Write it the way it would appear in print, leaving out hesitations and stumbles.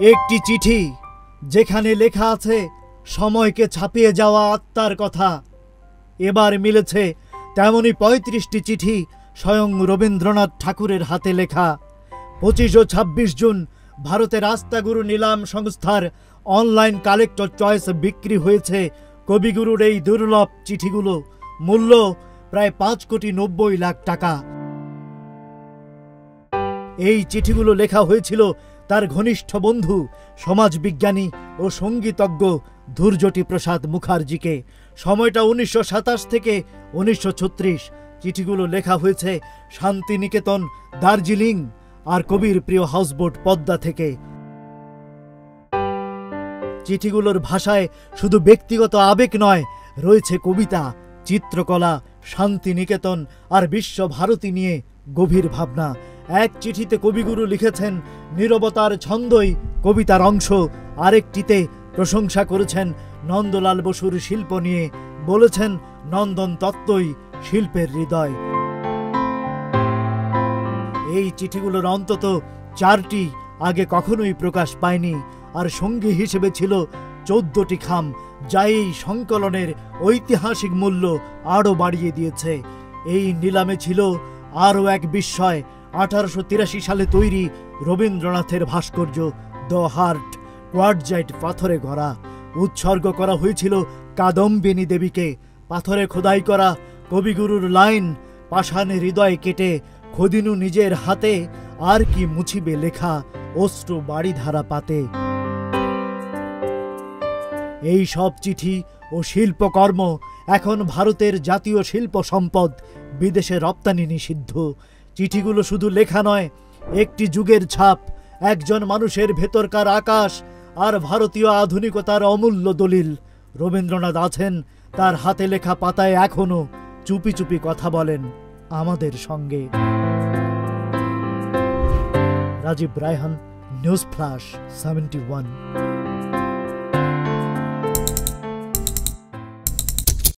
একটি চিঠি যেখানে লেখা আছে সময়কে ছাপিয়ে যাওয়া আত্মার কথা। এবার মিলেছে তেমনি ৩৫টি চিঠি স্বয়ং রবীন্দ্রনাথ ঠাকুরের হাতে লেখা। ২৫ ও ২৬ জুন ভারতের রাস্তাগুরু নিলাম সংস্থার অনলাইন কালেক্টর চয়েস বিক্রি হয়েছে কবিগুরুর এই দুর্লভ চিঠিগুলো। মূল্য প্রায় ৫,৯০,০০,০০০ টাকা। এই চিঠিগুলো লেখা হয়েছিল তার ঘনিষ্ঠ বন্ধু সমাজবিজ্ঞানী ও সঙ্গীতজ্ঞ ধূর্যটি প্রসাদ মুখার্জিকে। সময়টা ১৯২৭ থেকে ১৯৩৬। চিঠিগুলো লেখা হয়েছে শান্তিনিকেতন, দার্জিলিং আর কবির প্রিয় হাউসবোট পদ্মা থেকে। চিঠিগুলোর ভাষায় শুধু ব্যক্তিগত আবেগ নয়, রয়েছে কবিতা, চিত্রকলা, শান্তিনিকেতন আর বিশ্বভারতী নিয়ে গভীর ভাবনা। এক চিঠিতে কবিগুরু লিখেছেন নীরবতার ছন্দই কবিতার অংশ, আরেকটিতে প্রশংসা করেছেন নন্দলাল বসুর শিল্প নিয়ে, বলেছেন নন্দন তত্ত্বই শিল্পের হৃদয়। এই চিঠিগুলোর অন্তত ৪টি আগে কখনোই প্রকাশ পায়নি, আর সঙ্গী হিসেবে ছিল ১৪টি খাম, যা এই সংকলনের ঐতিহাসিক মূল্য আরও বাড়িয়ে দিয়েছে। এই নিলামে ছিল আরও এক বিস্ময়, ১৮৮৩ সালে তৈরি রবীন্দ্রনাথের ভাস্কর্য দ্য হার্ট, কোয়ার্টজাইট পাথরে গড়া। উৎসর্গ করা হয়েছিল কাদম্বিনী দেবীকে। পাথরে খোদাই করা কবিগুরুর লাইন, পাষাণে হৃদয় কেটে খদিনু নিজের হাতে, আর কি মুছিবে লেখা অশ্রু বাড়িধারা পাতে। এই সব চিঠি ও শিল্পকর্ম এখন ভারতের জাতীয় শিল্প সম্পদ, বিদেশে রপ্তানি নিষিদ্ধ। চিঠিগুলো শুধু লেখা নয়, একটি যুগের ছাপ, একজন মানুষের ভেতরকার আকাশ আর ভারতীয় আধুনিকতার অমূল্য দলিল। রবীন্দ্রনাথ আছেন, তার হাতে লেখা পাতায় এখনো চুপি চুপি কথা বলেন আমাদের সঙ্গে। Rajib Raihan, news flash 71।